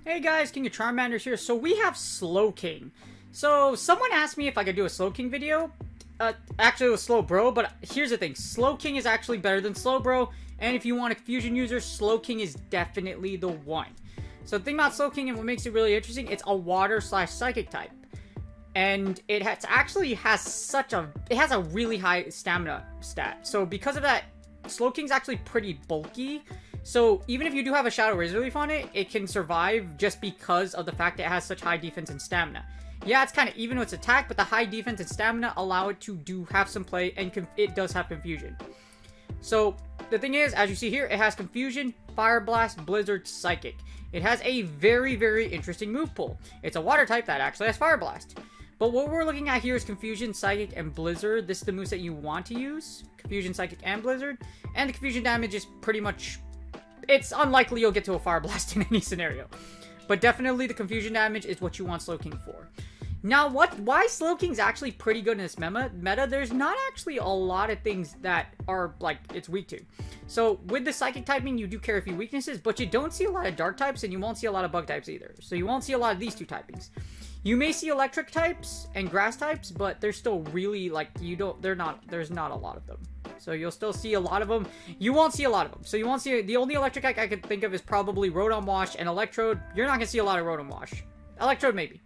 Hey guys, King of Charmanders here. So we have Slowking. So someone asked me if I could do a Slowking video. Actually it was Slowbro, but here's the thing. Slowking is actually better than Slowbro, and if you want a confusion user, Slowking is definitely the one. So the thing about Slowking and what makes it really interesting, it's a water/psychic type. And it has a really high stamina stat. So because of that, Slowking's actually pretty bulky. So even if you do have a Shadow Razor Leaf on it, it can survive just because of the fact that it has such high defense and stamina. Yeah, it's kind of even with its attack, but the high defense and stamina allow it to have some play, and it does have confusion. So the thing is, as you see here, it has confusion, fire blast, blizzard, psychic. It has a very, very interesting move pool. It's a water type that actually has fire blast. But what we're looking at here is confusion, psychic, and blizzard. This is the moves that you want to use. Confusion, psychic, and blizzard. And the confusion damage is pretty much... It's unlikely you'll get to a fire blast in any scenario. But definitely the confusion damage is what you want Slowking for. Now, why Slowking's actually pretty good in this meta, there's not actually a lot of things that are, like, it's weak to. So, with the psychic typing, you do carry a few weaknesses, but you don't see a lot of dark types, and you won't see a lot of bug types either. So, you won't see a lot of these two typings. You may see electric types and grass types, but they're still really, like, there's not a lot of them. So you'll still see a lot of them. You won't see a lot of them. So you won't see, the only electric I could think of is probably Rotom Wash and Electrode. You're not going to see a lot of Rotom Wash. Electrode, maybe.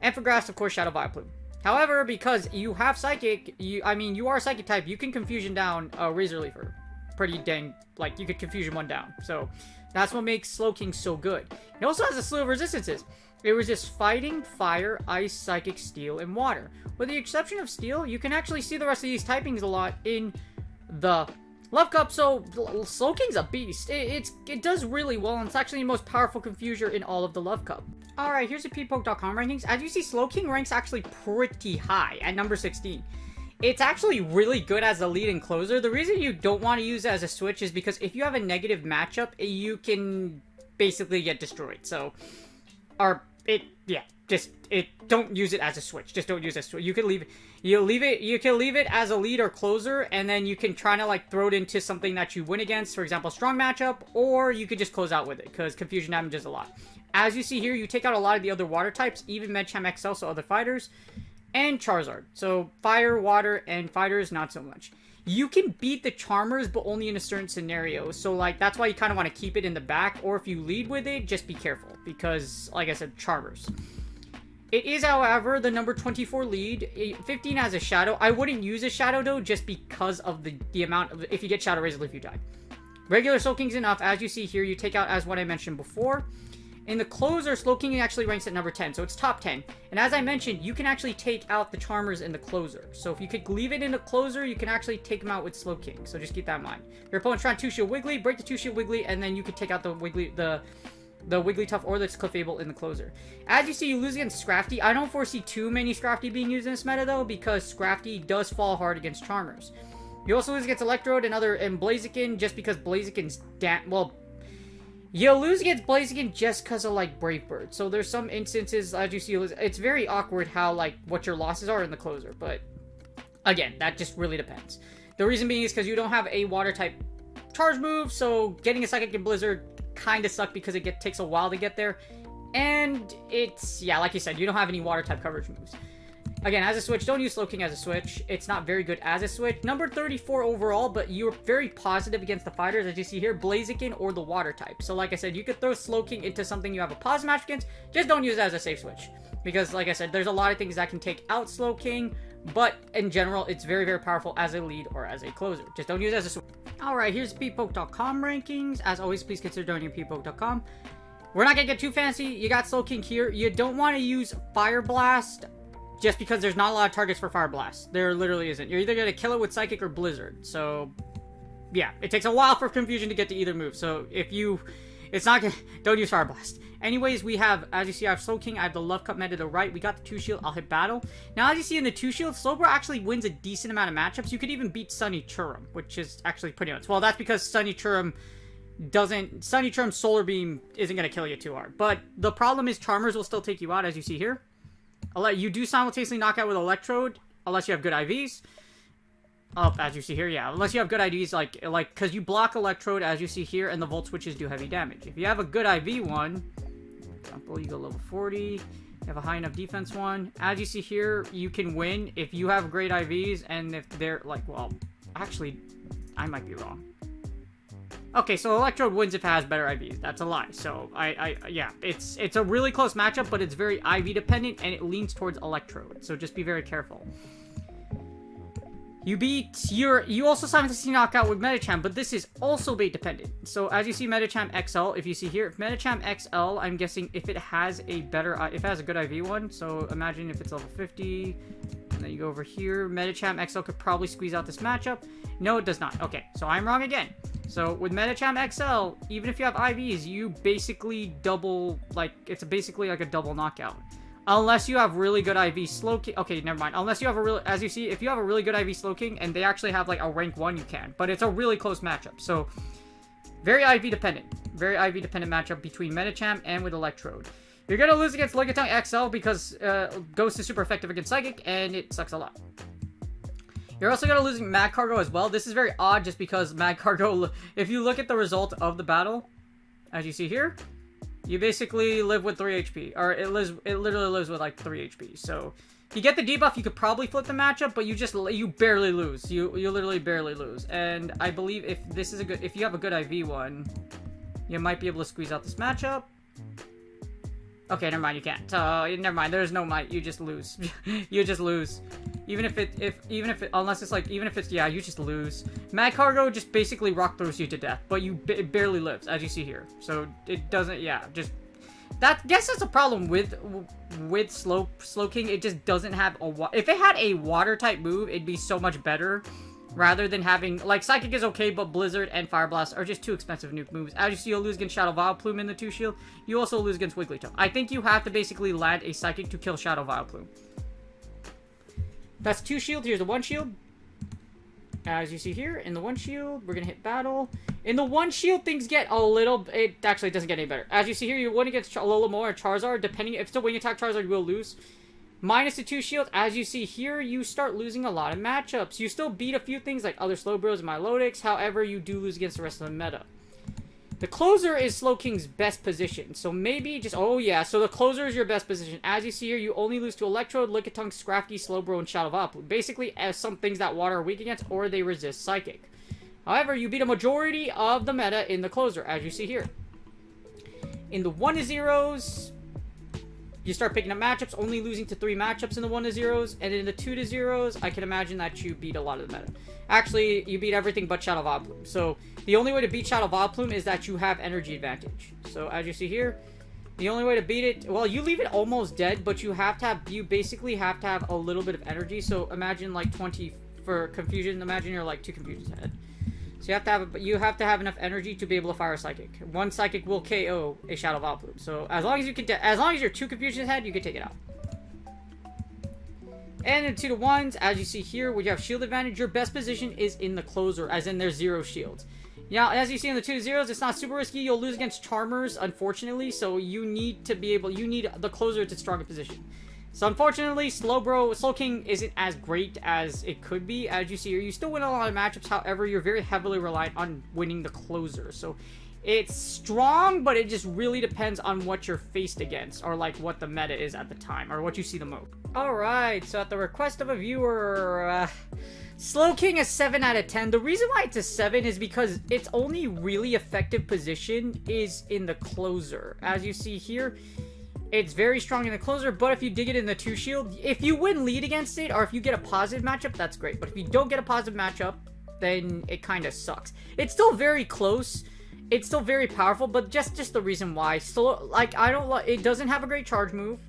And for grass, of course, Shadow Vileplume. However, because you have Psychic, you are Psychic type, you can Confusion down a Razor Leafer. Pretty dang, like, you could Confusion one down. So that's what makes Slowking so good. It also has a slew of resistances. It resists Fighting, Fire, Ice, Psychic, Steel, and Water. With the exception of Steel, you can actually see the rest of these typings a lot in the Love Cup. So Slowking's a beast. It does really well, and it's actually the most powerful confuser in all of the Love Cup. Alright, here's the PPoke.com rankings. As you see, Slowking ranks actually pretty high at number 16. It's actually really good as a lead and closer. The reason you don't want to use it as a switch is because if you have a negative matchup, you can basically get destroyed. So, don't use it as a switch. Just don't use it as a switch. You can leave it as a lead or closer, and then you can try to, like, throw it into something that you win against, for example, strong matchup, or you could just close out with it, because confusion damages a lot. As you see here, you take out a lot of the other water types, even Medicham XL, so other fighters, and Charizard. So fire, water, and fighters, not so much. You can beat the Charmers, but only in a certain scenario. So, like, that's why you kind of want to keep it in the back, or if you lead with it, just be careful, because, like I said, Charmers. It is, however, the number 24 lead. 15 has a Shadow. I wouldn't use a Shadow, though, just because of the amount of... If you get Shadow Razor Leaf, you die. Regular Slowking's enough. As you see here, you take out as what I mentioned before. In the closer, Slowking actually ranks at number 10, so it's top 10. And as I mentioned, you can actually take out the Charmers in the closer. So if you could leave it in the closer, you can actually take them out with Slowking. So just keep that in mind. Your opponent's trying to 2-shield Wiggly, break the 2-shield Wiggly, and then you can take out the Wigglytuff or the Clefable in the closer. As you see, you lose against Scrafty. I don't foresee too many Scrafty being used in this meta, though, because Scrafty does fall hard against Charmers. You also lose against Electrode and Blaziken, just because Blaziken's you lose against Blaziken just because of, like, Brave Bird. So there's some instances, as you see, it's very awkward how, like, what your losses are in the closer. But, again, that just really depends. The reason being is because you don't have a Water-type charge move, so getting a Psychic and Blizzard kind of suck because it takes a while to get there. And it's, yeah, like you said, you don't have any Water-type coverage moves. Again, as a switch, don't use Slowking as a switch. It's not very good as a switch. Number 34 overall, but you're very positive against the fighters, as you see here, Blaziken or the Water type. So like I said, you could throw Slowking into something you have a positive match against. Just don't use it as a safe switch. Because, like I said, there's a lot of things that can take out Slowking, but in general, it's very, very powerful as a lead or as a closer. Just don't use it as a switch. Alright, here's PPoke.com rankings. As always, please consider donating PPoke.com. We're not going to get too fancy. You got Slowking here. You don't want to use Fire Blast, just because there's not a lot of targets for Fire Blast. There literally isn't. You're either going to kill it with Psychic or Blizzard. So, yeah, it takes a while for confusion to get to either move. So if you, it's not gonna, don't use Fire Blast. Anyways, we have, as you see, I have Slowking, I have the Love Cup meta to the right, we got the 2 shield, I'll hit battle. Now, as you see in the 2 shield, Slowbro actually wins a decent amount of matchups. You could even beat Sunny Churum, which is actually pretty nice. Well, that's because Sunny Churum's Solar Beam isn't going to kill you too hard. But the problem is Charmers will still take you out, as you see here. You do simultaneously knock out with Electrode, unless you have good IVs. Oh, as you see here, yeah. Unless you have good IVs, because you block Electrode, as you see here, and the Volt Switches do heavy damage. If you have a good IV one, for example, you go level 40, you have a high enough defense one. As you see here, you can win if you have great IVs, and if they're, well, actually, I might be wrong. Okay, so Electrode wins if it has better IVs. That's a lie. So, yeah, it's a really close matchup, but it's very IV dependent, and it leans towards Electrode. So just be very careful. You also simultaneously knock out with Medicham, but this is also bait dependent. So as you see Medicham XL, if you see here, if Medicham XL, I'm guessing if it has a better, if it has a good IV one, so imagine if it's level 50, and then you go over here, Medicham XL could probably squeeze out this matchup. No, it does not. Okay, so I'm wrong again. So with Medicham XL, even if you have IVs, you basically double, it's basically like a double knockout. Unless you have really good IV Slowking. Okay, never mind. Unless you have a real, as you see, if you have a really good IV Slowking and they actually have a rank 1, you can. But it's a really close matchup. So, very IV dependent. Very IV dependent matchup between Medicham and with Electrode. You're going to lose against Lickitung XL because Ghost is super effective against Psychic and it sucks a lot. You're also going to lose Mad Cargo as well. This is very odd just because Mad Cargo, if you look at the result of the battle, as you see here, you basically live with 3 HP. Or it literally lives with 3 HP. So, if you get the debuff, you could probably flip the matchup, but you barely lose. You literally barely lose. And I believe if you have a good IV one, you might be able to squeeze out this matchup. Okay, never mind, you can't. Never mind, there's no might, you just lose. You just lose. Even if it's, yeah, you just lose. Mad Cargo just basically rock throws you to death, but it barely lives, as you see here. So, it doesn't, yeah, just, guess that's a problem with Slowking. It just doesn't have if it had a water type move, it'd be so much better. Rather than having, Psychic is okay, but Blizzard and Fire Blast are just too expensive nuke moves. As you see, you'll lose against Shadow Vileplume in the 2 shield. You also lose against Wigglytuff. I think you have to basically land a Psychic to kill Shadow Vileplume. That's 2 shield. Here's the 1 shield. As you see here, in the 1 shield, we're going to hit battle. In the 1 shield, things get a little, it actually doesn't get any better. As you see here, you win against Alola or Charizard, depending, if it's a wing attack Charizard, you will lose. Minus the 2 shield, as you see here, you start losing a lot of matchups. You still beat a few things like other Slowbros and Milotics, however, you do lose against the rest of the meta. The closer is Slowking's best position, so maybe just, oh yeah, so the closer is your best position. As you see here, you only lose to Electrode, Lickitung, Scrafty, Slowbro, and Shadow Vileplume. Basically, as some things that water are weak against, or they resist Psychic. However, you beat a majority of the meta in the closer, as you see here. In the 1-0s, you start picking up matchups, only losing to 3 matchups in the 1-0s, and in the 2-0s, I can imagine that you beat a lot of the meta. Actually, you beat everything but Shadow Vileplume. So, the only way to beat Shadow Vileplume is that you have energy advantage. So, as you see here, the only way to beat it, well, you leave it almost dead, but you basically have to have a little bit of energy. So, imagine 20 for confusion, imagine you're 2 confusions ahead. So you have to have enough energy to be able to fire a Psychic. 1 Psychic will KO a Shadow Vileplume. So as long as you're 2 confusions ahead, you can take it out. And in 2-1s, as you see here, where you have shield advantage, your best position is in the closer, as in there's 0 shields. Now, as you see in the 2-0s, it's not super risky. You'll lose against Charmers, unfortunately. So you need the closer to stronger position. So unfortunately, Slowking isn't as great as it could be. As you see here, you still win a lot of matchups. However, you're very heavily reliant on winning the closer. So it's strong, but it just really depends on what you're faced against, or what the meta is at the time, or what you see the most. Alright, so at the request of a viewer, Slowking is 7 out of 10. The reason why it's a 7 is because its only really effective position is in the closer. As you see here, it's very strong in the closer, but if you dig it in the 2 shield, if you win lead against it, or if you get a positive matchup, that's great. But if you don't get a positive matchup, then it kind of sucks. It's still very close. It's still very powerful, but just the reason why. So, it doesn't have a great charge move.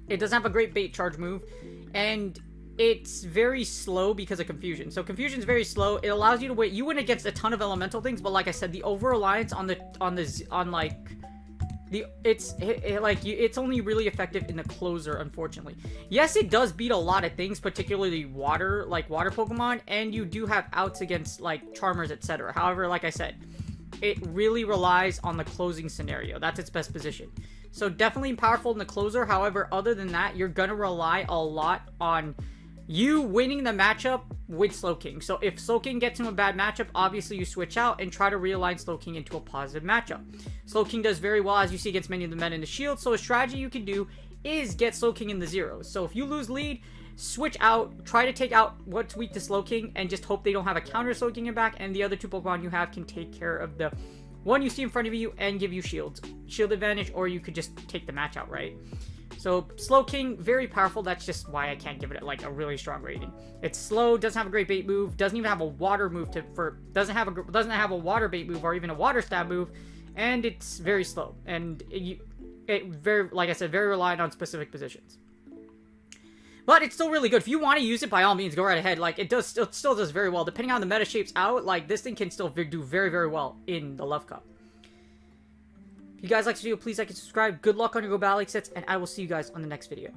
It doesn't have a great bait charge move. And it's very slow because of confusion. So confusion is very slow. It allows you to wait. You win against a ton of elemental things, but like I said, the over reliance it's only really effective in the closer, unfortunately. Yes, it does beat a lot of things, particularly water Pokemon, and you do have outs against like Charmers, etc. However, like I said, it really relies on the closing scenario. That's its best position. So definitely powerful in the closer. However, other than that, you're gonna rely a lot on you winning the matchup with Slowking. So if Slowking gets in a bad matchup, obviously you switch out and try to realign Slowking into a positive matchup. Slowking does very well, as you see, against many of the men in the shield. So a strategy you can do is get Slowking in the zeros. So if you lose lead, switch out, try to take out what's weak to Slowking, and just hope they don't have a counter Slowking in back, and the other two Pokemon you have can take care of the one you see in front of you and give you shield advantage, or you could just take the match out, right? So Slowking, very powerful. That's just why I can't give it like a really strong rating. It's slow, doesn't have a great bait move, doesn't even have a water move doesn't have a water bait move or even a water stab move, and it's very slow. And like I said, very reliant on specific positions. But it's still really good. If you want to use it, by all means, go right ahead. Like, it still does very well. Depending on the meta shapes out, like, this thing can still do very, very well in the Love Cup. If you guys like this video, please like and subscribe. Good luck on your Go Battle sets, and I will see you guys on the next video.